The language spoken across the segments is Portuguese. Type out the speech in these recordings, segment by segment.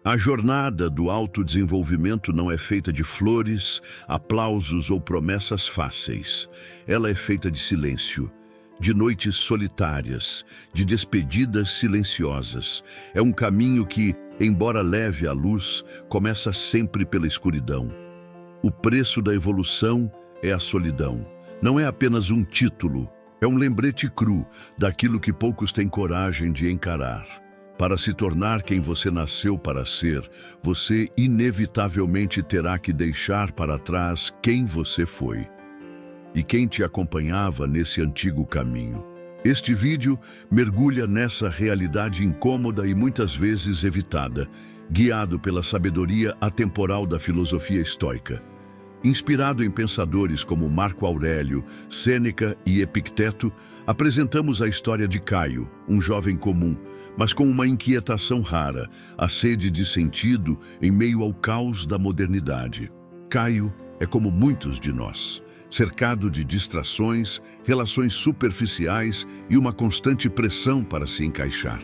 A jornada do autodesenvolvimento não é feita de flores, aplausos ou promessas fáceis. Ela é feita de silêncio, de noites solitárias, de despedidas silenciosas. É um caminho que, embora leve à luz, começa sempre pela escuridão. O preço da evolução é a solidão. Não é apenas um título, é um lembrete cru daquilo que poucos têm coragem de encarar. Para se tornar quem você nasceu para ser, você inevitavelmente terá que deixar para trás quem você foi e quem te acompanhava nesse antigo caminho. Este vídeo mergulha nessa realidade incômoda e muitas vezes evitada, guiado pela sabedoria atemporal da filosofia estoica. Inspirado em pensadores como Marco Aurélio, Sêneca e Epicteto, apresentamos a história de Caio, um jovem comum, mas com uma inquietação rara, a sede de sentido em meio ao caos da modernidade. Caio é como muitos de nós, cercado de distrações, relações superficiais e uma constante pressão para se encaixar.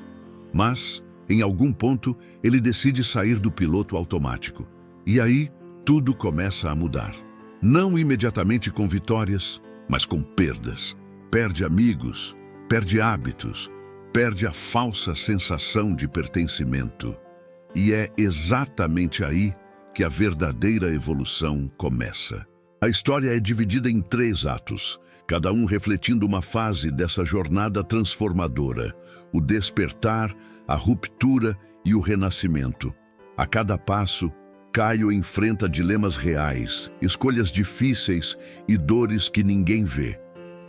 Mas, em algum ponto, ele decide sair do piloto automático. E aí, tudo começa a mudar. Não imediatamente com vitórias, mas com perdas. Perde amigos, perde hábitos, perde a falsa sensação de pertencimento. E é exatamente aí que a verdadeira evolução começa. A história é dividida em 3 atos, cada um refletindo uma fase dessa jornada transformadora: o despertar, a ruptura e o renascimento. A cada passo, Caio enfrenta dilemas reais, escolhas difíceis e dores que ninguém vê.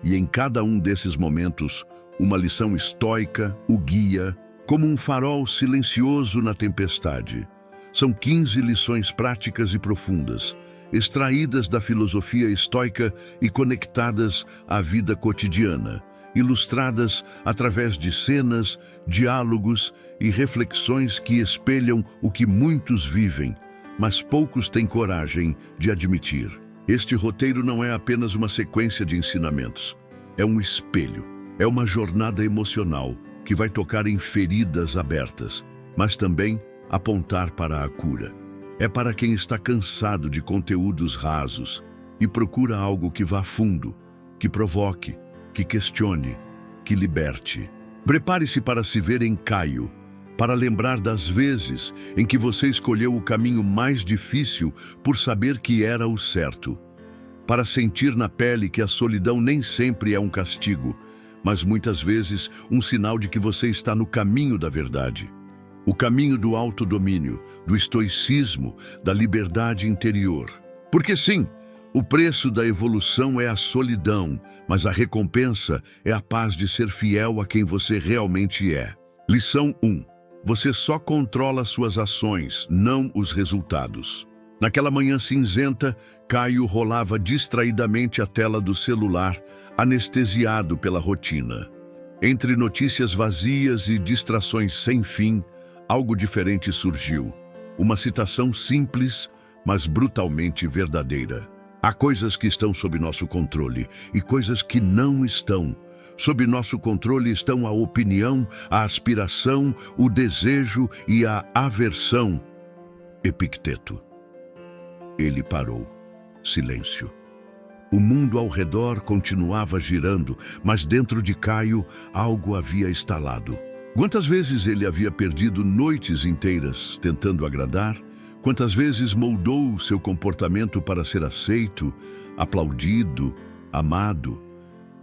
E em cada um desses momentos, uma lição estoica o guia, como um farol silencioso na tempestade. São 15 lições práticas e profundas, extraídas da filosofia estoica e conectadas à vida cotidiana, ilustradas através de cenas, diálogos e reflexões que espelham o que muitos vivem, mas poucos têm coragem de admitir. Este roteiro não é apenas uma sequência de ensinamentos. É um espelho. É uma jornada emocional que vai tocar em feridas abertas, mas também apontar para a cura. É para quem está cansado de conteúdos rasos e procura algo que vá fundo, que provoque, que questione, que liberte. Prepare-se para se ver em Caio, para lembrar das vezes em que você escolheu o caminho mais difícil por saber que era o certo. Para sentir na pele que a solidão nem sempre é um castigo, mas muitas vezes um sinal de que você está no caminho da verdade. O caminho do autodomínio, do estoicismo, da liberdade interior. Porque sim, o preço da evolução é a solidão, mas a recompensa é a paz de ser fiel a quem você realmente é. Lição 1. Você só controla suas ações, não os resultados. Naquela manhã cinzenta, Caio rolava distraidamente a tela do celular, anestesiado pela rotina. Entre notícias vazias e distrações sem fim, algo diferente surgiu. Uma citação simples, mas brutalmente verdadeira. Há coisas que estão sob nosso controle e coisas que não estão. Sob nosso controle estão a opinião, a aspiração, o desejo e a aversão. Epicteto. Ele parou. Silêncio. O mundo ao redor continuava girando, mas dentro de Caio algo havia estalado. Quantas vezes ele havia perdido noites inteiras tentando agradar? Quantas vezes moldou seu comportamento para ser aceito, aplaudido, amado?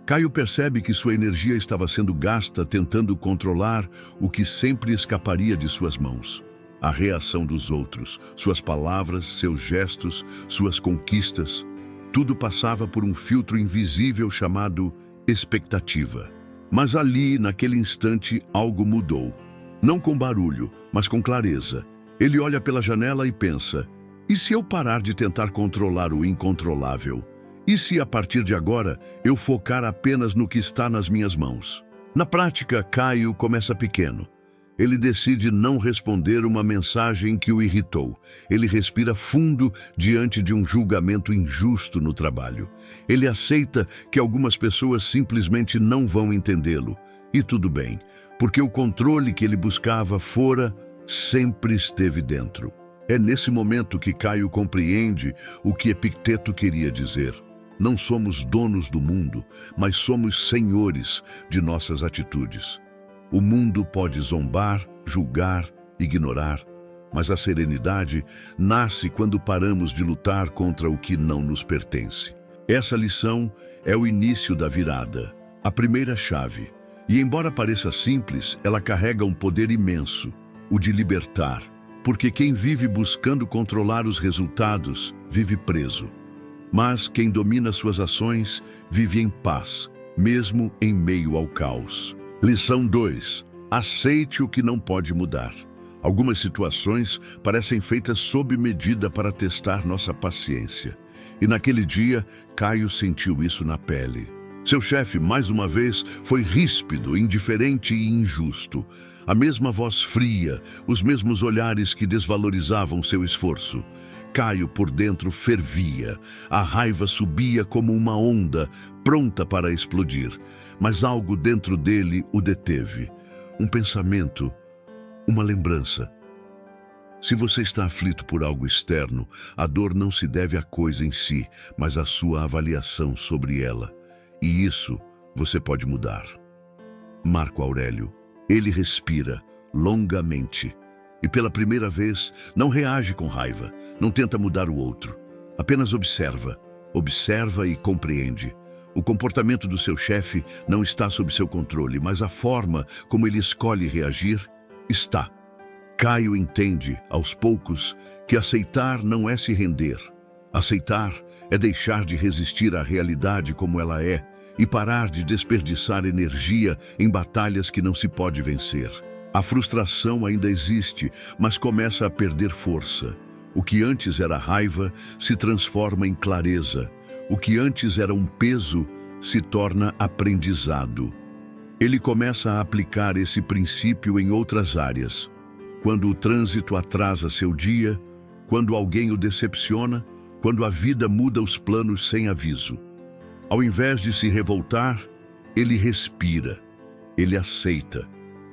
Caio percebe que sua energia estava sendo gasta tentando controlar o que sempre escaparia de suas mãos. A reação dos outros, suas palavras, seus gestos, suas conquistas, tudo passava por um filtro invisível chamado expectativa. Mas ali, naquele instante, algo mudou. Não com barulho, mas com clareza. Ele olha pela janela e pensa: e se eu parar de tentar controlar o incontrolável? E se, a partir de agora, eu focar apenas no que está nas minhas mãos? Na prática, Caio começa pequeno. Ele decide não responder uma mensagem que o irritou. Ele respira fundo diante de um julgamento injusto no trabalho. Ele aceita que algumas pessoas simplesmente não vão entendê-lo. E tudo bem, porque o controle que ele buscava fora sempre esteve dentro. É nesse momento que Caio compreende o que Epicteto queria dizer. Não somos donos do mundo, mas somos senhores de nossas atitudes. O mundo pode zombar, julgar, ignorar, mas a serenidade nasce quando paramos de lutar contra o que não nos pertence. Essa lição é o início da virada, a primeira chave. E embora pareça simples, ela carrega um poder imenso, o de libertar. Porque quem vive buscando controlar os resultados, vive preso. Mas quem domina suas ações, vive em paz, mesmo em meio ao caos. Lição 2. Aceite o que não pode mudar. Algumas situações parecem feitas sob medida para testar nossa paciência. E naquele dia, Caio sentiu isso na pele. Seu chefe, mais uma vez, foi ríspido, indiferente e injusto. A mesma voz fria, os mesmos olhares que desvalorizavam seu esforço. Caio por dentro fervia. A raiva subia como uma onda, pronta para explodir. Mas algo dentro dele o deteve. Um pensamento, uma lembrança. Se você está aflito por algo externo, a dor não se deve à coisa em si, mas à sua avaliação sobre ela. E isso você pode mudar. Marco Aurélio. Ele respira longamente e pela primeira vez não reage com raiva, não tenta mudar o outro. Apenas observa e compreende. O comportamento do seu chefe não está sob seu controle, mas a forma como ele escolhe reagir está. Caio entende, aos poucos, que aceitar não é se render. Aceitar é deixar de resistir à realidade como ela é e parar de desperdiçar energia em batalhas que não se pode vencer. A frustração ainda existe, mas começa a perder força. O que antes era raiva se transforma em clareza. O que antes era um peso se torna aprendizado. Ele começa a aplicar esse princípio em outras áreas. Quando o trânsito atrasa seu dia, quando alguém o decepciona, quando a vida muda os planos sem aviso. Ao invés de se revoltar, ele respira, ele aceita.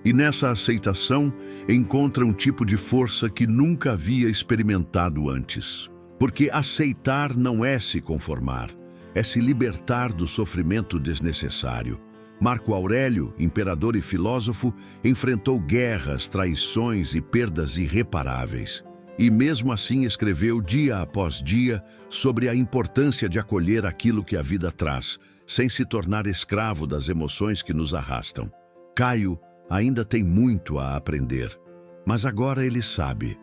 E nessa aceitação encontra um tipo de força que nunca havia experimentado antes. Porque aceitar não é se conformar, é se libertar do sofrimento desnecessário. Marco Aurélio, imperador e filósofo, enfrentou guerras, traições e perdas irreparáveis. E mesmo assim escreveu dia após dia sobre a importância de acolher aquilo que a vida traz, sem se tornar escravo das emoções que nos arrastam. Caio ainda tem muito a aprender, mas agora ele sabe.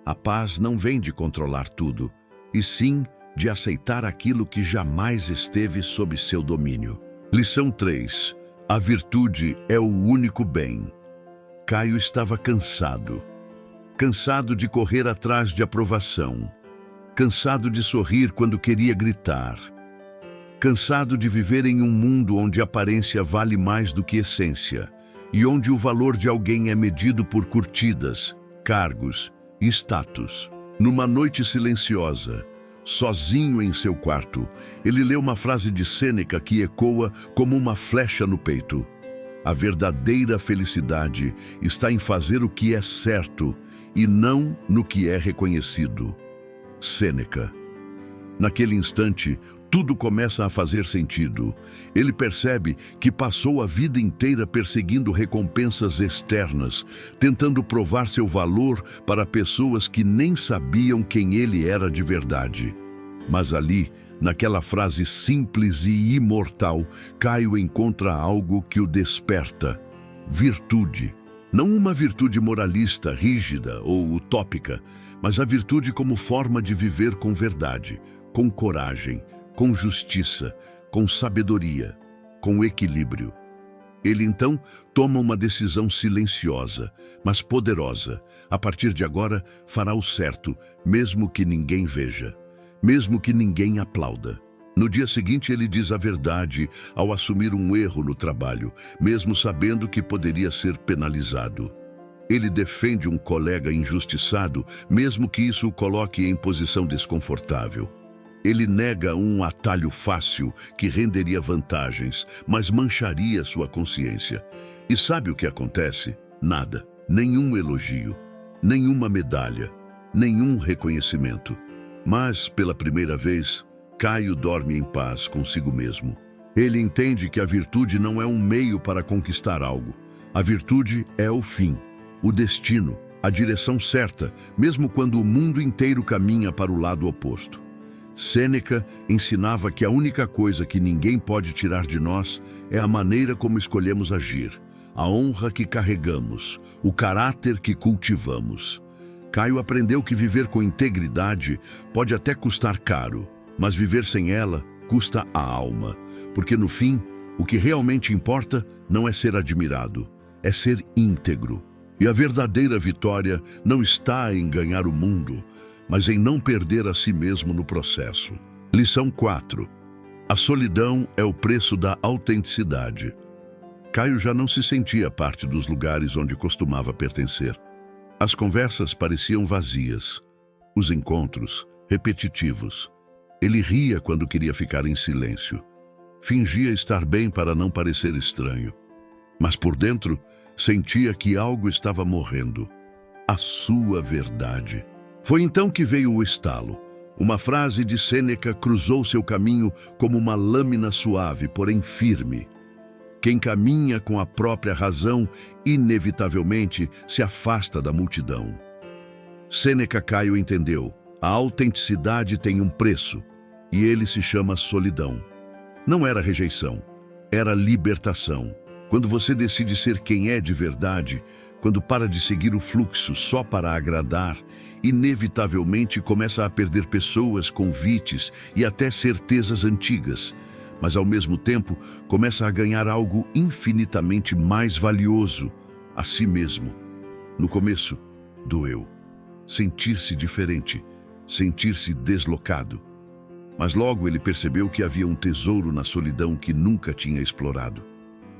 A paz não vem de controlar tudo, e sim de aceitar aquilo que jamais esteve sob seu domínio. Lição 3. A virtude é o único bem. Caio estava cansado. Cansado de correr atrás de aprovação. Cansado de sorrir quando queria gritar. Cansado de viver em um mundo onde aparência vale mais do que essência e onde o valor de alguém é medido por curtidas, cargos e status. Numa noite silenciosa, sozinho em seu quarto, ele leu uma frase de Sêneca que ecoa como uma flecha no peito. A verdadeira felicidade está em fazer o que é certo e não no que é reconhecido. Sêneca. Naquele instante, tudo começa a fazer sentido. Ele percebe que passou a vida inteira perseguindo recompensas externas, tentando provar seu valor para pessoas que nem sabiam quem ele era de verdade. Mas ali, naquela frase simples e imortal, Caio encontra algo que o desperta: virtude. Não uma virtude moralista, rígida ou utópica, mas a virtude como forma de viver com verdade, com coragem, com justiça, com sabedoria, com equilíbrio. Ele então toma uma decisão silenciosa, mas poderosa. A partir de agora, fará o certo, mesmo que ninguém veja, mesmo que ninguém aplauda. No dia seguinte, ele diz a verdade ao assumir um erro no trabalho, mesmo sabendo que poderia ser penalizado. Ele defende um colega injustiçado, mesmo que isso o coloque em posição desconfortável. Ele nega um atalho fácil que renderia vantagens, mas mancharia sua consciência. E sabe o que acontece? Nada. Nenhum elogio. nenhuma medalha, nenhum reconhecimento. Mas, pela primeira vez, Caio dorme em paz consigo mesmo. Ele entende que a virtude não é um meio para conquistar algo. A virtude é o fim, o destino, a direção certa, mesmo quando o mundo inteiro caminha para o lado oposto. Sêneca ensinava que a única coisa que ninguém pode tirar de nós é a maneira como escolhemos agir, a honra que carregamos, o caráter que cultivamos. Caio aprendeu que viver com integridade pode até custar caro, mas viver sem ela custa a alma, porque no fim, o que realmente importa não é ser admirado, é ser íntegro. E a verdadeira vitória não está em ganhar o mundo, mas em não perder a si mesmo no processo. Lição 4. A solidão é o preço da autenticidade. Caio já não se sentia parte dos lugares onde costumava pertencer. As conversas pareciam vazias, os encontros repetitivos. Ele ria quando queria ficar em silêncio. Fingia estar bem para não parecer estranho. Mas por dentro, sentia que algo estava morrendo. A sua verdade. Foi então que veio o estalo. Uma frase de Sêneca cruzou seu caminho como uma lâmina suave, porém firme. Quem caminha com a própria razão, inevitavelmente se afasta da multidão. Sêneca Caio entendeu. A autenticidade tem um preço, e ele se chama solidão. Não era rejeição, era libertação. Quando você decide ser quem é de verdade, quando para de seguir o fluxo só para agradar, inevitavelmente começa a perder pessoas, convites e até certezas antigas, mas ao mesmo tempo começa a ganhar algo infinitamente mais valioso, a si mesmo. No começo, doeu. Sentir-se diferente, sentir-se deslocado. Mas logo ele percebeu que havia um tesouro na solidão que nunca tinha explorado.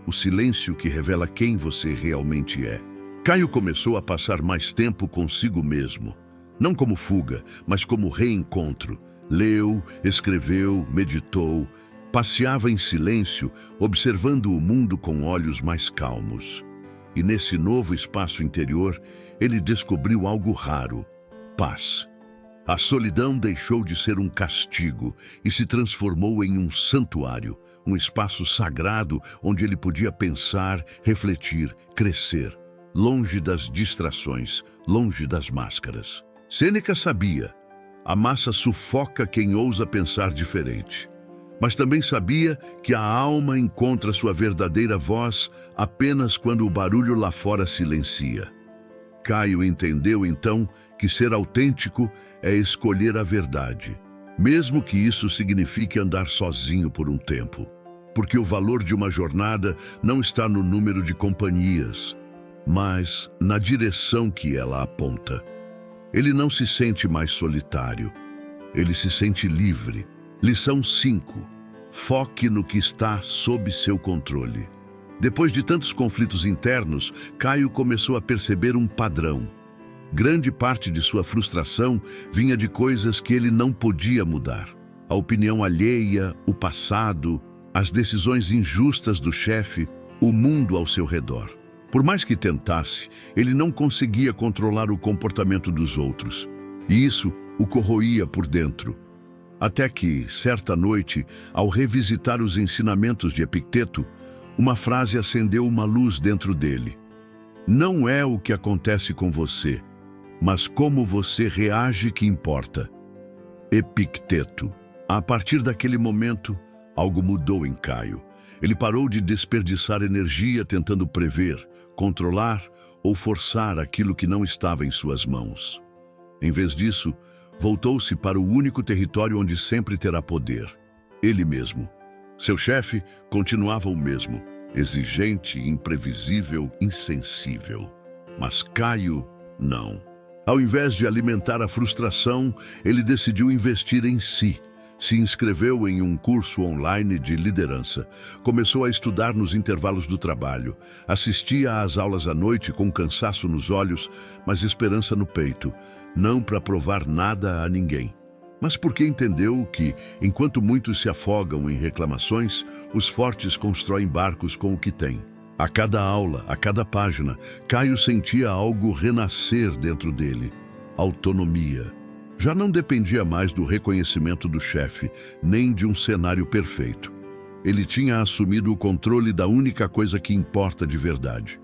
O silêncio que revela quem você realmente é. Caio começou a passar mais tempo consigo mesmo. Não como fuga, mas como reencontro. Leu, escreveu, meditou, passeava em silêncio, observando o mundo com olhos mais calmos. E nesse novo espaço interior, ele descobriu algo raro: paz. A solidão deixou de ser um castigo e se transformou em um santuário, um espaço sagrado onde ele podia pensar, refletir, crescer, longe das distrações, longe das máscaras. Sêneca sabia: a massa sufoca quem ousa pensar diferente. Mas também sabia que a alma encontra sua verdadeira voz apenas quando o barulho lá fora silencia. Caio entendeu então que ser autêntico é escolher a verdade, mesmo que isso signifique andar sozinho por um tempo. Porque o valor de uma jornada não está no número de companhias, mas na direção que ela aponta. Ele não se sente mais solitário, ele se sente livre. Lição 5. Foque no que está sob seu controle. Depois de tantos conflitos internos, Caio começou a perceber um padrão. Grande parte de sua frustração vinha de coisas que ele não podia mudar. A opinião alheia, o passado, as decisões injustas do chefe, o mundo ao seu redor. Por mais que tentasse, ele não conseguia controlar o comportamento dos outros. E isso o corroía por dentro. Até que, certa noite, ao revisitar os ensinamentos de Epicteto, uma frase acendeu uma luz dentro dele. Não é o que acontece com você, mas como você reage que importa. Epicteto. A partir daquele momento, algo mudou em Caio. Ele parou de desperdiçar energia tentando prever, controlar ou forçar aquilo que não estava em suas mãos. Em vez disso, voltou-se para o único território onde sempre terá poder: ele mesmo. Seu chefe continuava o mesmo, exigente, imprevisível, insensível. Mas Caio, não. Ao invés de alimentar a frustração, ele decidiu investir em si. Se inscreveu em um curso online de liderança. Começou a estudar nos intervalos do trabalho. Assistia às aulas à noite com cansaço nos olhos, mas esperança no peito. Não para provar nada a ninguém, mas porque entendeu que, enquanto muitos se afogam em reclamações, os fortes constroem barcos com o que têm. A cada aula, a cada página, Caio sentia algo renascer dentro dele. Autonomia. Já não dependia mais do reconhecimento do chefe, nem de um cenário perfeito. Ele tinha assumido o controle da única coisa que importa de verdade: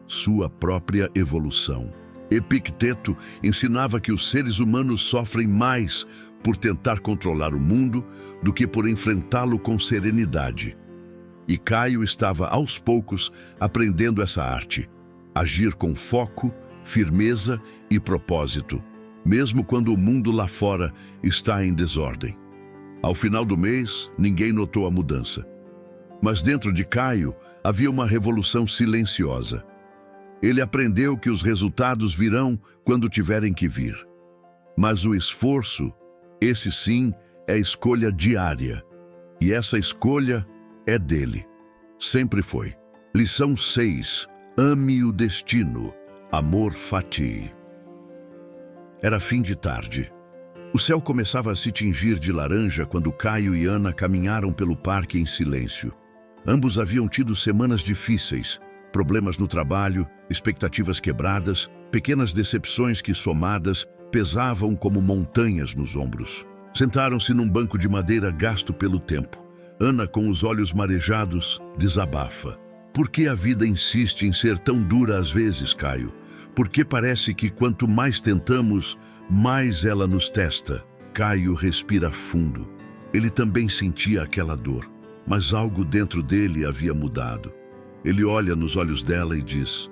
sua própria evolução. Epicteto ensinava que os seres humanos sofrem mais por tentar controlar o mundo do que por enfrentá-lo com serenidade. E Caio estava, aos poucos, aprendendo essa arte: agir com foco, firmeza e propósito, mesmo quando o mundo lá fora está em desordem. Ao final do mês, ninguém notou a mudança. Mas dentro de Caio havia uma revolução silenciosa. Ele aprendeu que os resultados virão quando tiverem que vir. Mas o esforço, esse sim, é escolha diária. E essa escolha é dele. Sempre foi. Lição 6. Ame o destino. Amor fati. Era fim de tarde. O céu começava a se tingir de laranja quando Caio e Ana caminharam pelo parque em silêncio. Ambos haviam tido semanas difíceis, problemas no trabalho, expectativas quebradas, pequenas decepções que, somadas, pesavam como montanhas nos ombros. Sentaram-se num banco de madeira gasto pelo tempo. Ana, com os olhos marejados, desabafa. Por que a vida insiste em ser tão dura às vezes, Caio? Por que parece que quanto mais tentamos, mais ela nos testa? Caio respira fundo. Ele também sentia aquela dor, mas algo dentro dele havia mudado. Ele olha nos olhos dela e diz: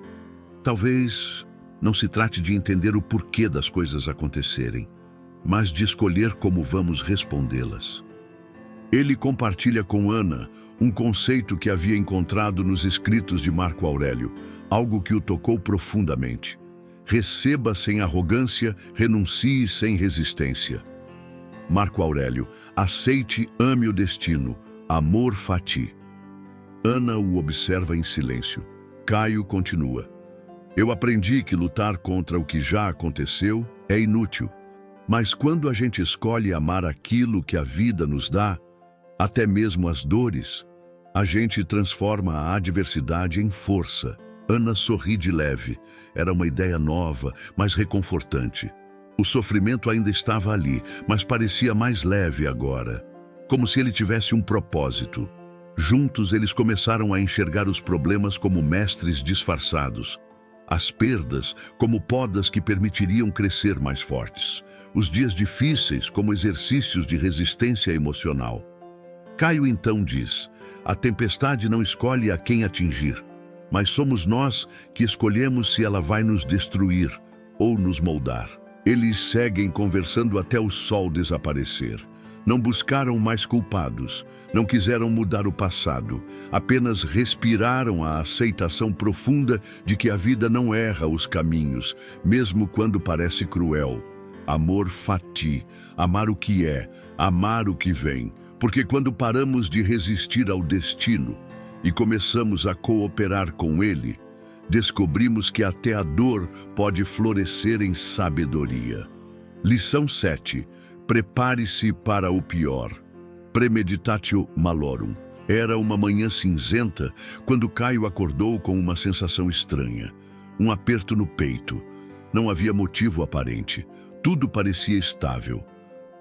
talvez não se trate de entender o porquê das coisas acontecerem, mas de escolher como vamos respondê-las. Ele compartilha com Ana um conceito que havia encontrado nos escritos de Marco Aurélio, algo que o tocou profundamente. Receba sem arrogância, renuncie sem resistência. Marco Aurélio: aceite, ame o destino, amor fati. Ana o observa em silêncio. Caio continua: eu aprendi que lutar contra o que já aconteceu é inútil, mas quando a gente escolhe amar aquilo que a vida nos dá, até mesmo as dores, a gente transforma a adversidade em força. Ana sorri de leve. Era uma ideia nova, mas reconfortante. O sofrimento ainda estava ali, mas parecia mais leve agora, como se ele tivesse um propósito. Juntos eles começaram a enxergar os problemas como mestres disfarçados, as perdas como podas que permitiriam crescer mais fortes, os dias difíceis como exercícios de resistência emocional. Caio então diz: a tempestade não escolhe a quem atingir, mas somos nós que escolhemos se ela vai nos destruir ou nos moldar. Eles seguem conversando até o sol desaparecer. Não buscaram mais culpados, não quiseram mudar o passado, apenas respiraram a aceitação profunda de que a vida não erra os caminhos, mesmo quando parece cruel. Amor fati, amar o que é, amar o que vem, porque quando paramos de resistir ao destino e começamos a cooperar com ele, descobrimos que até a dor pode florescer em sabedoria. Lição 7. Prepare-se para o pior. Premeditatio malorum. Era uma manhã cinzenta quando Caio acordou com uma sensação estranha. Um aperto no peito. Não havia motivo aparente. Tudo parecia estável.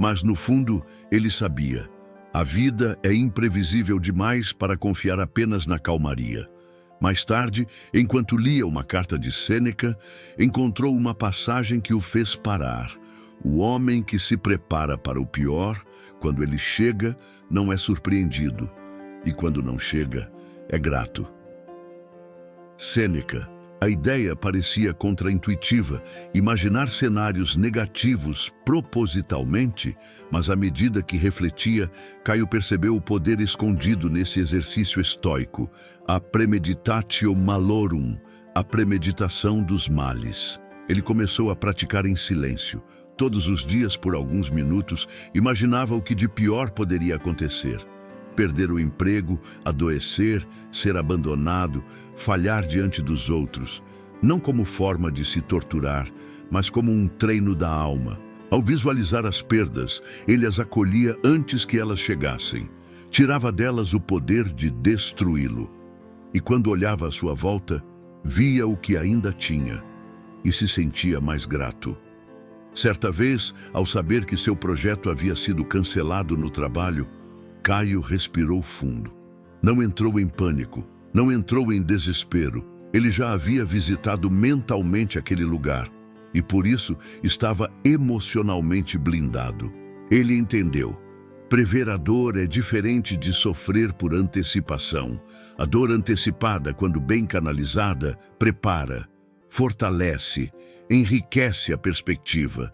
Mas no fundo, ele sabia: a vida é imprevisível demais para confiar apenas na calmaria. Mais tarde, enquanto lia uma carta de Sêneca, encontrou uma passagem que o fez parar. O homem que se prepara para o pior, quando ele chega, não é surpreendido, e quando não chega, é grato. Sêneca. A ideia parecia contraintuitiva, imaginar cenários negativos propositalmente, mas à medida que refletia, Caio percebeu o poder escondido nesse exercício estoico, a premeditatio malorum, a premeditação dos males. Ele começou a praticar em silêncio. Todos os dias, por alguns minutos, imaginava o que de pior poderia acontecer. Perder o emprego, adoecer, ser abandonado, falhar diante dos outros, não como forma de se torturar, mas como um treino da alma. Ao visualizar as perdas, ele as acolhia antes que elas chegassem, tirava delas o poder de destruí-lo. e quando olhava à sua volta, via o que ainda tinha e se sentia mais grato. Certa vez, ao saber que seu projeto havia sido cancelado no trabalho, Caio respirou fundo. Não entrou em pânico, não entrou em desespero. Ele já havia visitado mentalmente aquele lugar e, por isso, estava emocionalmente blindado. Ele entendeu. Prever a dor é diferente de sofrer por antecipação. A dor antecipada, quando bem canalizada, prepara, fortalece, enriquece a perspectiva.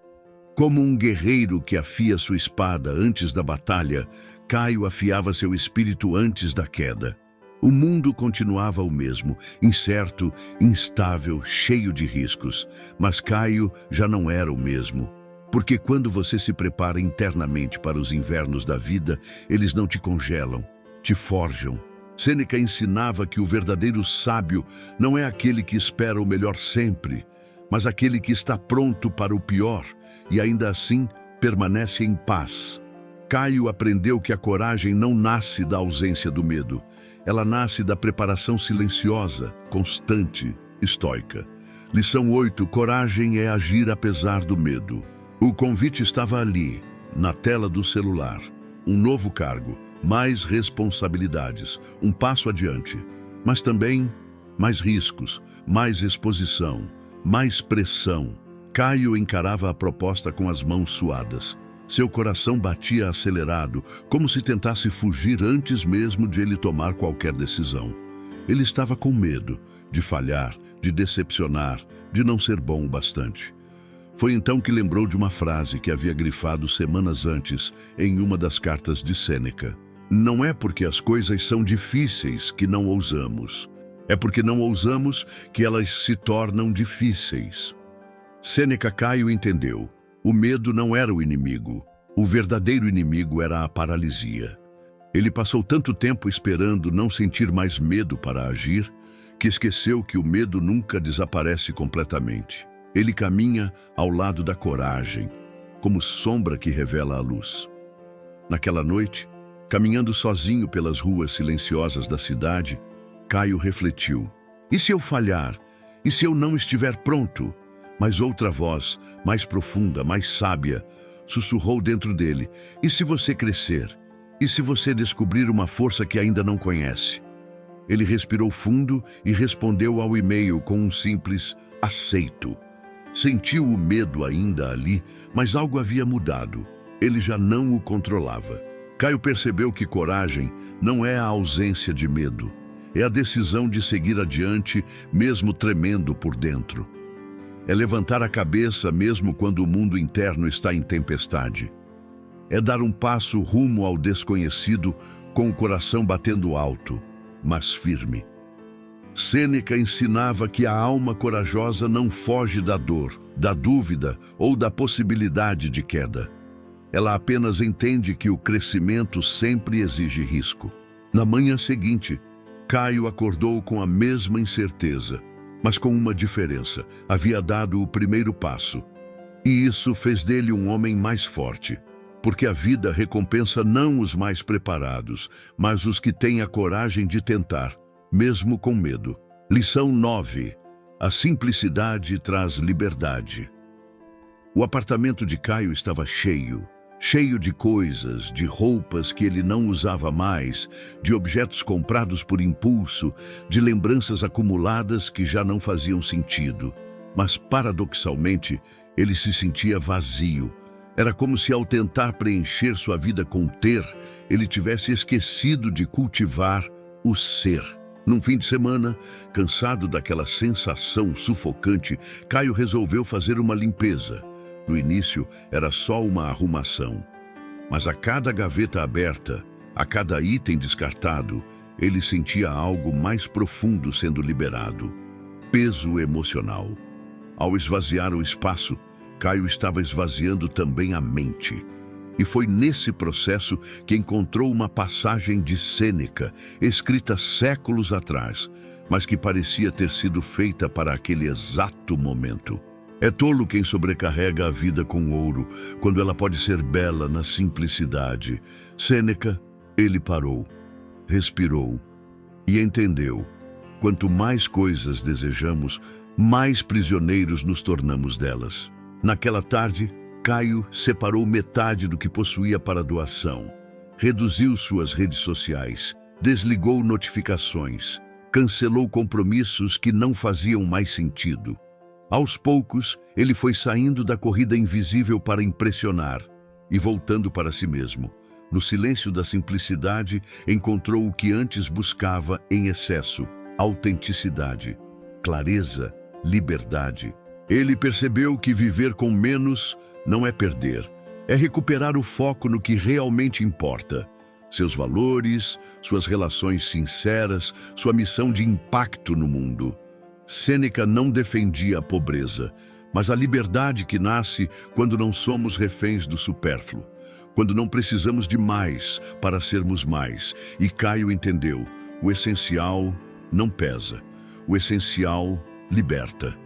Como um guerreiro que afia sua espada antes da batalha, Caio afiava seu espírito antes da queda. O mundo continuava o mesmo, incerto, instável, cheio de riscos. Mas Caio já não era o mesmo. Porque quando você se prepara internamente para os invernos da vida, eles não te congelam, te forjam. Sêneca ensinava que o verdadeiro sábio não é aquele que espera o melhor sempre, mas aquele que está pronto para o pior e ainda assim permanece em paz. Caio aprendeu que a coragem não nasce da ausência do medo. Ela nasce da preparação silenciosa, constante, estoica. Lição 8. Coragem é agir apesar do medo. O convite estava ali, na tela do celular. Um novo cargo, mais responsabilidades, um passo adiante. Mas também mais riscos, mais exposição, mais pressão. Caio encarava a proposta com as mãos suadas. Seu coração batia acelerado, como se tentasse fugir antes mesmo de ele tomar qualquer decisão. Ele estava com medo de falhar, de decepcionar, de não ser bom o bastante. Foi então que lembrou de uma frase que havia grifado semanas antes em uma das cartas de Sêneca. Não é porque as coisas são difíceis que não ousamos. É porque não ousamos que elas se tornam difíceis. Sêneca Caio entendeu. O medo não era o inimigo. O verdadeiro inimigo era a paralisia. Ele passou tanto tempo esperando não sentir mais medo para agir, que esqueceu que o medo nunca desaparece completamente. Ele caminha ao lado da coragem, como sombra que revela a luz. Naquela noite, caminhando sozinho pelas ruas silenciosas da cidade, Caio refletiu. E se eu falhar? E se eu não estiver pronto? Mas outra voz, mais profunda, mais sábia, sussurrou dentro dele. E se você crescer? E se você descobrir uma força que ainda não conhece? Ele respirou fundo e respondeu ao e-mail com um simples aceito. Sentiu o medo ainda ali, mas algo havia mudado. Ele já não o controlava. Caio percebeu que coragem não é a ausência de medo. É a decisão de seguir adiante, mesmo tremendo por dentro. É levantar a cabeça mesmo quando o mundo interno está em tempestade. É dar um passo rumo ao desconhecido com o coração batendo alto, mas firme. Sêneca ensinava que a alma corajosa não foge da dor, da dúvida ou da possibilidade de queda. Ela apenas entende que o crescimento sempre exige risco. Na manhã seguinte, Caio acordou com a mesma incerteza, mas com uma diferença. Havia dado o primeiro passo. E isso fez dele um homem mais forte, porque a vida recompensa não os mais preparados, mas os que têm a coragem de tentar, mesmo com medo. Lição 9. A simplicidade traz liberdade. O apartamento de Caio estava cheio de coisas, de roupas que ele não usava mais, de objetos comprados por impulso, de lembranças acumuladas que já não faziam sentido. Mas, paradoxalmente, ele se sentia vazio. Era como se, ao tentar preencher sua vida com ter, ele tivesse esquecido de cultivar o ser. Num fim de semana, cansado daquela sensação sufocante, Caio resolveu fazer uma limpeza. No início, era só uma arrumação. Mas a cada gaveta aberta, a cada item descartado, ele sentia algo mais profundo sendo liberado. Peso emocional. Ao esvaziar o espaço, Caio estava esvaziando também a mente. E foi nesse processo que encontrou uma passagem de Sêneca, escrita séculos atrás, mas que parecia ter sido feita para aquele exato momento. É tolo quem sobrecarrega a vida com ouro, quando ela pode ser bela na simplicidade. Sêneca, ele parou, respirou e entendeu. Quanto mais coisas desejamos, mais prisioneiros nos tornamos delas. Naquela tarde, Caio separou metade do que possuía para doação, reduziu suas redes sociais, desligou notificações, cancelou compromissos que não faziam mais sentido. Aos poucos, ele foi saindo da corrida invisível para impressionar e voltando para si mesmo. No silêncio da simplicidade, encontrou o que antes buscava em excesso: autenticidade, clareza, liberdade. Ele percebeu que viver com menos não é perder, é recuperar o foco no que realmente importa. Seus valores, suas relações sinceras, sua missão de impacto no mundo. Sêneca não defendia a pobreza, mas a liberdade que nasce quando não somos reféns do supérfluo, quando não precisamos de mais para sermos mais. E Caio entendeu: o essencial não pesa, o essencial liberta.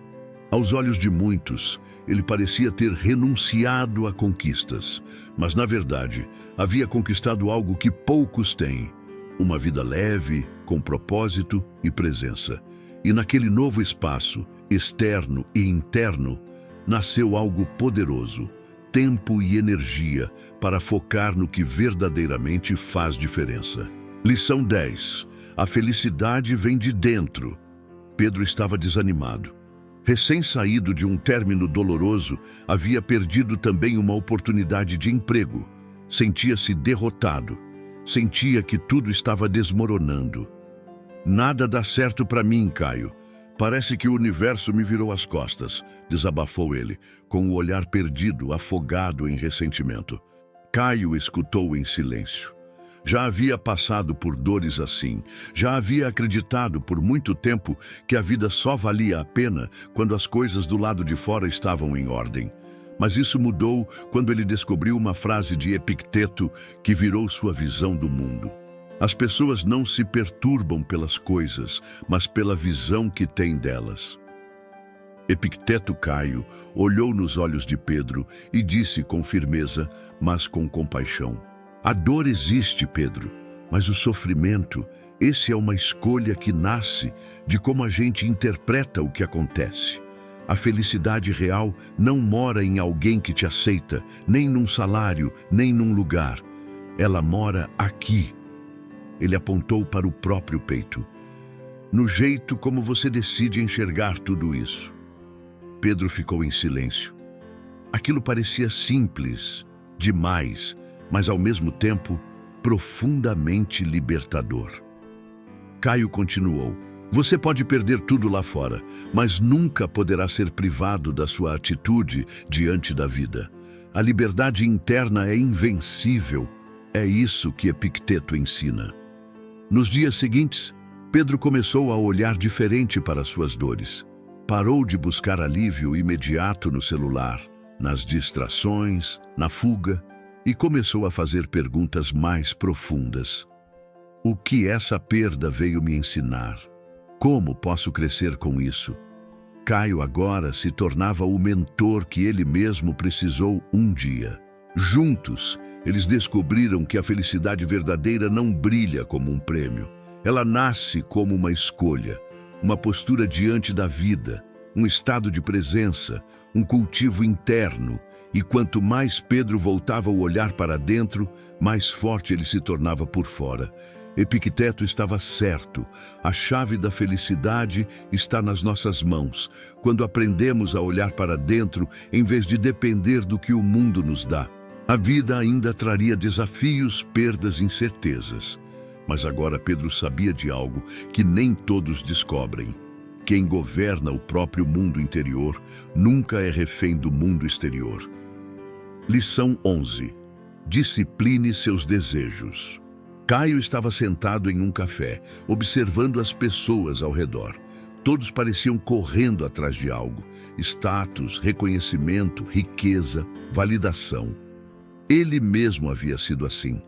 Aos olhos de muitos, ele parecia ter renunciado a conquistas, mas na verdade havia conquistado algo que poucos têm: uma vida leve, com propósito e presença. E naquele novo espaço, externo e interno, nasceu algo poderoso: tempo e energia para focar no que verdadeiramente faz diferença. Lição 10. A felicidade vem de dentro. Pedro estava desanimado. Recém-saído de um término doloroso, havia perdido também uma oportunidade de emprego. Sentia-se derrotado. Sentia que tudo estava desmoronando. Nada dá certo para mim, Caio. Parece que o universo me virou as costas, desabafou ele, com o olhar perdido, afogado em ressentimento. Caio escutou em silêncio. Já havia passado por dores assim, já havia acreditado por muito tempo que a vida só valia a pena quando as coisas do lado de fora estavam em ordem. Mas isso mudou quando ele descobriu uma frase de Epicteto que virou sua visão do mundo. As pessoas não se perturbam pelas coisas, mas pela visão que têm delas. Epicteto Caio olhou nos olhos de Pedro e disse com firmeza, mas com compaixão: a dor existe, Pedro, mas o sofrimento, esse é uma escolha que nasce de como a gente interpreta o que acontece. A felicidade real não mora em alguém que te aceita, nem num salário, nem num lugar. Ela mora aqui. Ele apontou para o próprio peito. No jeito como você decide enxergar tudo isso. Pedro ficou em silêncio. Aquilo parecia simples, demais, mas ao mesmo tempo profundamente libertador. Caio continuou: você pode perder tudo lá fora, mas nunca poderá ser privado da sua atitude diante da vida. A liberdade interna é invencível. É isso que Epicteto ensina. Nos dias seguintes, Pedro começou a olhar diferente para suas dores. Parou de buscar alívio imediato no celular, nas distrações, na fuga, e começou a fazer perguntas mais profundas. O que essa perda veio me ensinar? Como posso crescer com isso? Caio agora se tornava o mentor que ele mesmo precisou um dia. Juntos, eles descobriram que a felicidade verdadeira não brilha como um prêmio. Ela nasce como uma escolha, uma postura diante da vida, um estado de presença, um cultivo interno. E quanto mais Pedro voltava o olhar para dentro, mais forte ele se tornava por fora. Epicteto estava certo. A chave da felicidade está nas nossas mãos, quando aprendemos a olhar para dentro em vez de depender do que o mundo nos dá. A vida ainda traria desafios, perdas, incertezas. Mas agora Pedro sabia de algo que nem todos descobrem. Quem governa o próprio mundo interior nunca é refém do mundo exterior. Lição 11. Discipline seus desejos. Caio estava sentado em um café, observando as pessoas ao redor. Todos pareciam correndo atrás de algo: status, reconhecimento, riqueza, validação. Ele mesmo havia sido assim,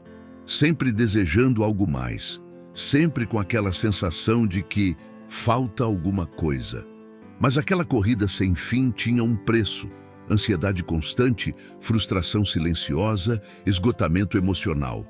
sempre desejando algo mais, sempre com aquela sensação de que falta alguma coisa. Mas aquela corrida sem fim tinha um preço: ansiedade constante, frustração silenciosa, esgotamento emocional.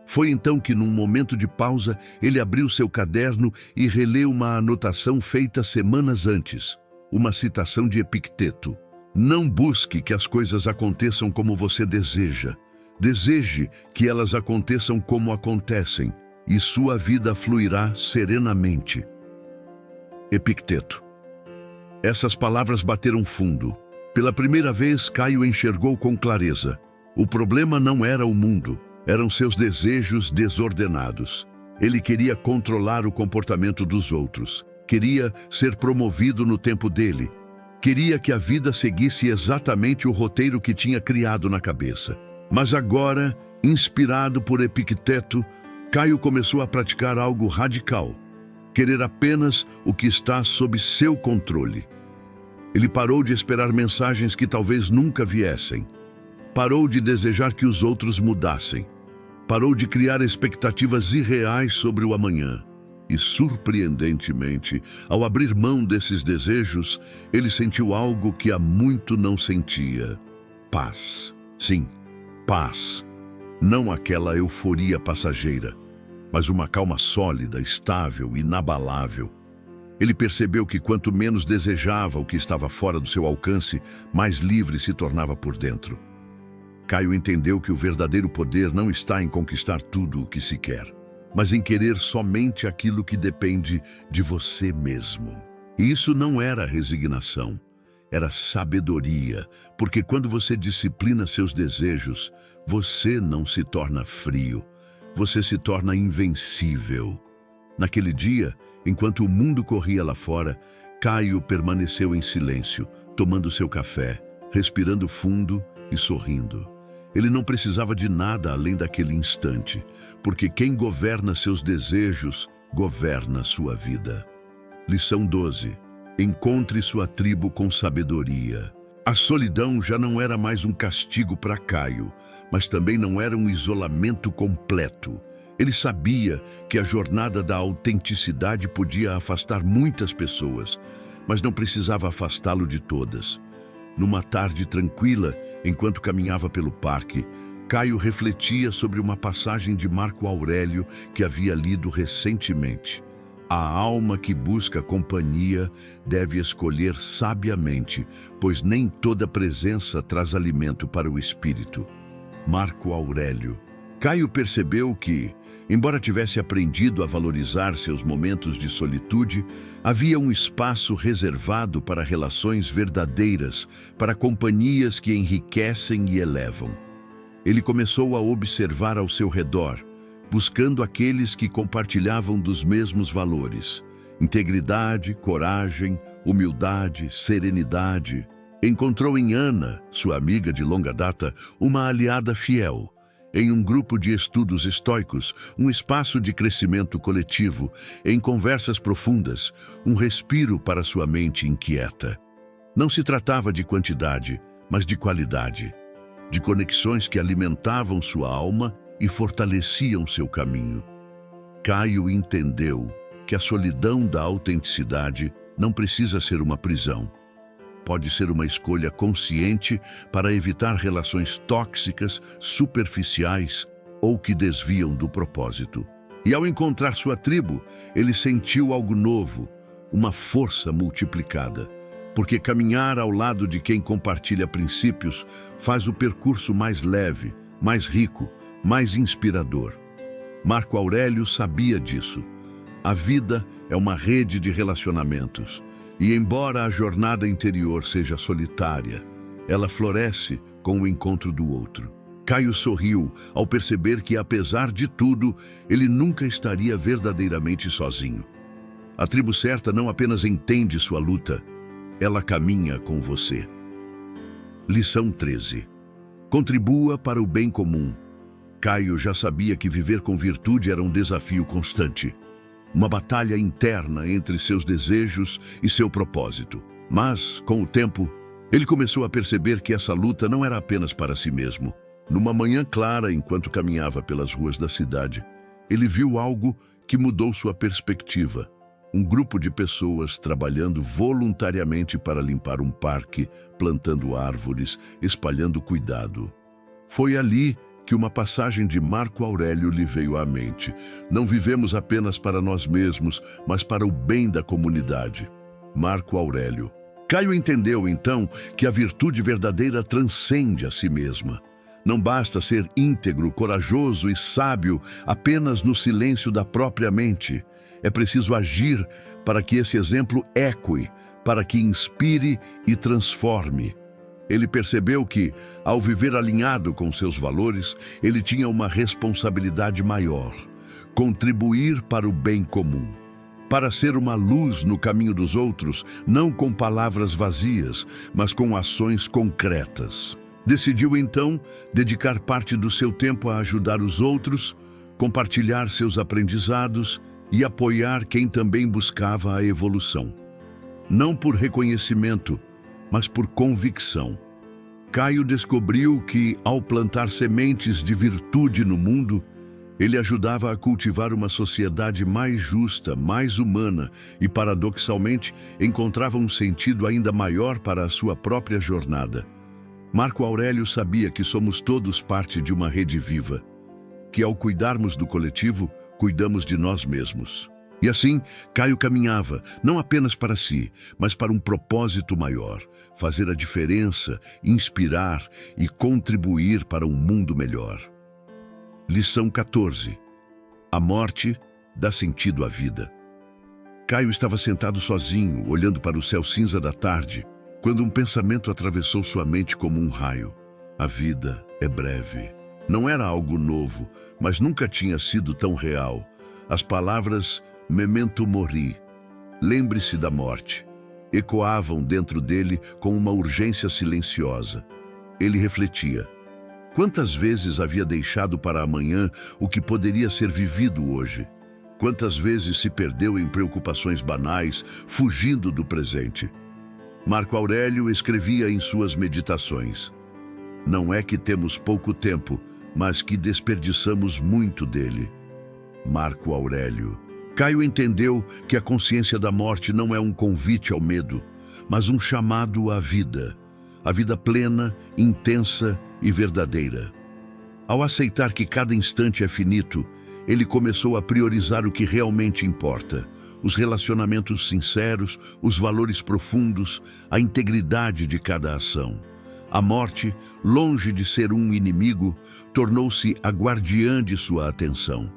Foi então que, num momento de pausa, ele abriu seu caderno e releu uma anotação feita semanas antes, uma citação de Epicteto. Não busque que as coisas aconteçam como você deseja. Deseje que elas aconteçam como acontecem, e sua vida fluirá serenamente. Epicteto. Essas palavras bateram fundo. Pela primeira vez, Caio enxergou com clareza. O problema não era o mundo, eram seus desejos desordenados. Ele queria controlar o comportamento dos outros. Queria ser promovido no tempo dele. Queria que a vida seguisse exatamente o roteiro que tinha criado na cabeça. Mas agora, inspirado por Epicteto, Caio começou a praticar algo radical. Querer apenas o que está sob seu controle. Ele parou de esperar mensagens que talvez nunca viessem. Parou de desejar que os outros mudassem. Parou de criar expectativas irreais sobre o amanhã. E, surpreendentemente, ao abrir mão desses desejos, ele sentiu algo que há muito não sentia. Paz. Sim, paz. Não aquela euforia passageira, mas uma calma sólida, estável, inabalável. Ele percebeu que quanto menos desejava o que estava fora do seu alcance, mais livre se tornava por dentro. Caio entendeu que o verdadeiro poder não está em conquistar tudo o que se quer, mas em querer somente aquilo que depende de você mesmo. E isso não era resignação, era sabedoria, porque quando você disciplina seus desejos, você não se torna frio, você se torna invencível. Naquele dia, enquanto o mundo corria lá fora, Caio permaneceu em silêncio, tomando seu café, respirando fundo e sorrindo. Ele não precisava de nada além daquele instante, porque quem governa seus desejos, governa sua vida. Lição 12. Encontre sua tribo com sabedoria. A solidão já não era mais um castigo para Caio, mas também não era um isolamento completo. Ele sabia que a jornada da autenticidade podia afastar muitas pessoas, mas não precisava afastá-lo de todas. Numa tarde tranquila, enquanto caminhava pelo parque, Caio refletia sobre uma passagem de Marco Aurélio que havia lido recentemente. A alma que busca companhia deve escolher sabiamente, pois nem toda presença traz alimento para o espírito. Marco Aurélio. Caio percebeu que, embora tivesse aprendido a valorizar seus momentos de solitude, havia um espaço reservado para relações verdadeiras, para companhias que enriquecem e elevam. Ele começou a observar ao seu redor, buscando aqueles que compartilhavam dos mesmos valores: integridade, coragem, humildade, serenidade. Encontrou em Ana, sua amiga de longa data, uma aliada fiel. Em um grupo de estudos estoicos, um espaço de crescimento coletivo, em conversas profundas, um respiro para sua mente inquieta. Não se tratava de quantidade, mas de qualidade, de conexões que alimentavam sua alma e fortaleciam seu caminho. Caio entendeu que a solidão da autenticidade não precisa ser uma prisão. Pode ser uma escolha consciente para evitar relações tóxicas, superficiais ou que desviam do propósito. E ao encontrar sua tribo, ele sentiu algo novo, uma força multiplicada, porque caminhar ao lado de quem compartilha princípios faz o percurso mais leve, mais rico, mais inspirador. Marco Aurélio sabia disso. A vida é uma rede de relacionamentos. E embora a jornada interior seja solitária, ela floresce com o encontro do outro. Caio sorriu ao perceber que, apesar de tudo, ele nunca estaria verdadeiramente sozinho. A tribo certa não apenas entende sua luta, ela caminha com você. Lição 13. Contribua para o bem comum. Caio já sabia que viver com virtude era um desafio constante. Uma batalha interna entre seus desejos e seu propósito. Mas, com o tempo, ele começou a perceber que essa luta não era apenas para si mesmo. Numa manhã clara, enquanto caminhava pelas ruas da cidade, ele viu algo que mudou sua perspectiva. Um grupo de pessoas trabalhando voluntariamente para limpar um parque, plantando árvores, espalhando cuidado. Foi ali que uma passagem de Marco Aurélio lhe veio à mente. Não vivemos apenas para nós mesmos, mas para o bem da comunidade. Marco Aurélio. Caio entendeu, então, que a virtude verdadeira transcende a si mesma. Não basta ser íntegro, corajoso e sábio apenas no silêncio da própria mente. É preciso agir para que esse exemplo ecoe, para que inspire e transforme. Ele percebeu que, ao viver alinhado com seus valores, ele tinha uma responsabilidade maior: contribuir para o bem comum. Para ser uma luz no caminho dos outros, não com palavras vazias, mas com ações concretas. Decidiu, então, dedicar parte do seu tempo a ajudar os outros, compartilhar seus aprendizados e apoiar quem também buscava a evolução. Não por reconhecimento, mas por convicção. Caio descobriu que, ao plantar sementes de virtude no mundo, ele ajudava a cultivar uma sociedade mais justa, mais humana e, paradoxalmente, encontrava um sentido ainda maior para a sua própria jornada. Marco Aurélio sabia que somos todos parte de uma rede viva, que ao cuidarmos do coletivo, cuidamos de nós mesmos. E assim, Caio caminhava, não apenas para si, mas para um propósito maior: fazer a diferença, inspirar e contribuir para um mundo melhor. Lição 14. A morte dá sentido à vida. Caio estava sentado sozinho, olhando para o céu cinza da tarde, quando um pensamento atravessou sua mente como um raio. A vida é breve. Não era algo novo, mas nunca tinha sido tão real. As palavras memento mori, lembre-se da morte, ecoavam dentro dele com uma urgência silenciosa. Ele refletia. Quantas vezes havia deixado para amanhã o que poderia ser vivido hoje? Quantas vezes se perdeu em preocupações banais, fugindo do presente? Marco Aurélio escrevia em suas meditações: não é que temos pouco tempo, mas que desperdiçamos muito dele. Marco Aurélio. Caio entendeu que a consciência da morte não é um convite ao medo, mas um chamado à vida. A vida plena, intensa e verdadeira. Ao aceitar que cada instante é finito, ele começou a priorizar o que realmente importa: os relacionamentos sinceros, os valores profundos, a integridade de cada ação. A morte, longe de ser um inimigo, tornou-se a guardiã de sua atenção.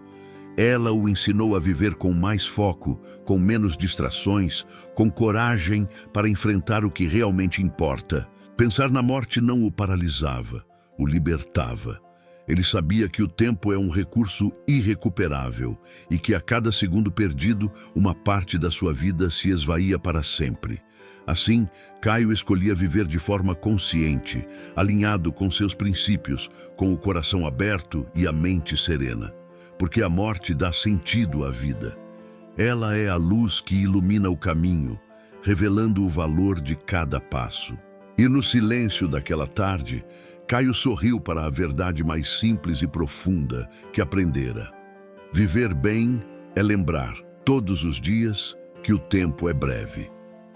Ela o ensinou a viver com mais foco, com menos distrações, com coragem para enfrentar o que realmente importa. Pensar na morte não o paralisava, o libertava. Ele sabia que o tempo é um recurso irrecuperável e que a cada segundo perdido, uma parte da sua vida se esvaía para sempre. Assim, Caio escolhia viver de forma consciente, alinhado com seus princípios, com o coração aberto e a mente serena. Porque a morte dá sentido à vida. Ela é a luz que ilumina o caminho, revelando o valor de cada passo. E no silêncio daquela tarde, Caio sorriu para a verdade mais simples e profunda que aprendera. Viver bem é lembrar, todos os dias, que o tempo é breve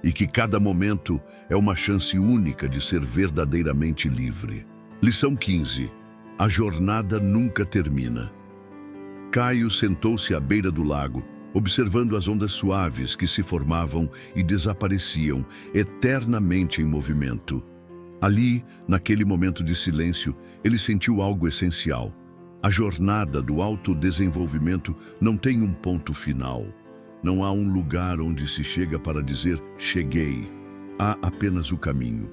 e que cada momento é uma chance única de ser verdadeiramente livre. Lição 15. A jornada nunca termina. Caio sentou-se à beira do lago, observando as ondas suaves que se formavam e desapareciam, eternamente em movimento. Ali, naquele momento de silêncio, ele sentiu algo essencial. A jornada do autodesenvolvimento não tem um ponto final. Não há um lugar onde se chega para dizer cheguei. Há apenas o caminho.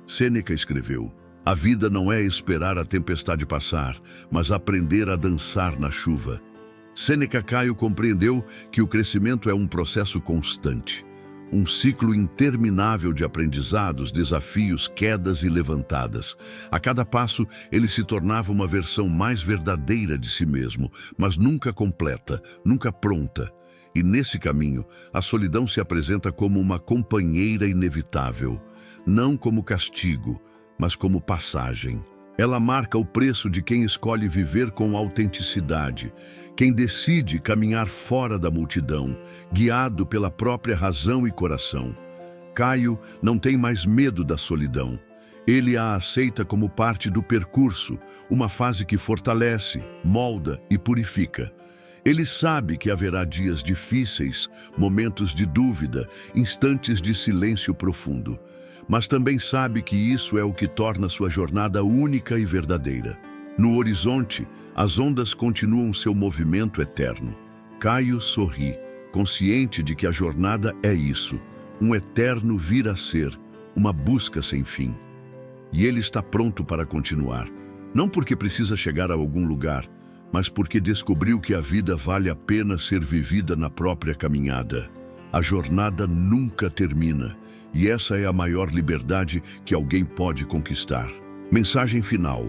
Sêneca escreveu: a vida não é esperar a tempestade passar, mas aprender a dançar na chuva. Sêneca Caio compreendeu que o crescimento é um processo constante, um ciclo interminável de aprendizados, desafios, quedas e levantadas. A cada passo, ele se tornava uma versão mais verdadeira de si mesmo, mas nunca completa, nunca pronta. E nesse caminho, a solidão se apresenta como uma companheira inevitável, não como castigo, mas como passagem. Ela marca o preço de quem escolhe viver com autenticidade, quem decide caminhar fora da multidão, guiado pela própria razão e coração. Caio não tem mais medo da solidão. Ele a aceita como parte do percurso, uma fase que fortalece, molda e purifica. Ele sabe que haverá dias difíceis, momentos de dúvida, instantes de silêncio profundo. Mas também sabe que isso é o que torna sua jornada única e verdadeira. No horizonte, as ondas continuam seu movimento eterno. Caio sorri, consciente de que a jornada é isso, um eterno vir a ser, uma busca sem fim. E ele está pronto para continuar, não porque precisa chegar a algum lugar, mas porque descobriu que a vida vale a pena ser vivida na própria caminhada. A jornada nunca termina, e essa é a maior liberdade que alguém pode conquistar. Mensagem final: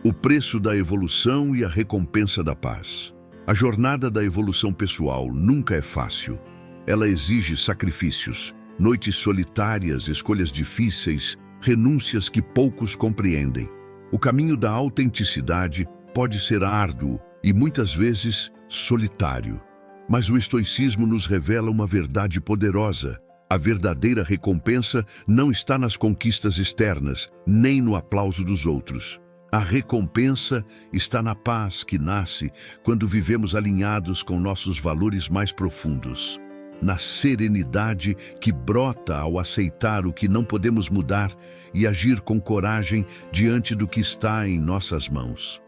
o preço da evolução e a recompensa da paz. A jornada da evolução pessoal nunca é fácil. Ela exige sacrifícios, noites solitárias, escolhas difíceis, renúncias que poucos compreendem. O caminho da autenticidade pode ser árduo e muitas vezes solitário. Mas o estoicismo nos revela uma verdade poderosa. A verdadeira recompensa não está nas conquistas externas, nem no aplauso dos outros. A recompensa está na paz que nasce quando vivemos alinhados com nossos valores mais profundos. Na serenidade que brota ao aceitar o que não podemos mudar e agir com coragem diante do que está em nossas mãos.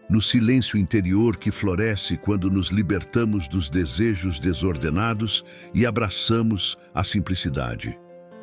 No silêncio interior que floresce quando nos libertamos dos desejos desordenados e abraçamos a simplicidade.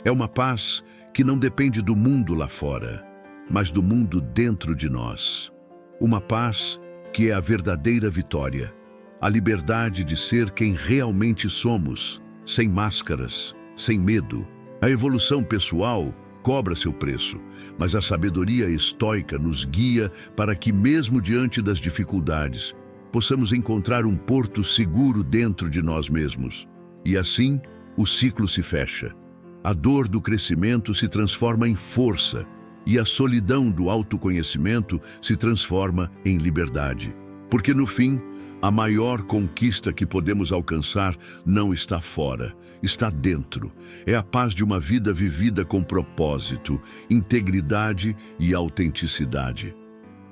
É uma paz que não depende do mundo lá fora, mas do mundo dentro de nós. Uma paz que é a verdadeira vitória, a liberdade de ser quem realmente somos, sem máscaras, sem medo. A evolução pessoal cobra seu preço, mas a sabedoria estoica nos guia para que, mesmo diante das dificuldades, possamos encontrar um porto seguro dentro de nós mesmos. E assim, o ciclo se fecha. A dor do crescimento se transforma em força, e a solidão do autoconhecimento se transforma em liberdade. Porque, no fim, a maior conquista que podemos alcançar não está fora, está dentro. É a paz de uma vida vivida com propósito, integridade e autenticidade.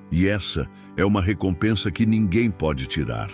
E essa é uma recompensa que ninguém pode tirar.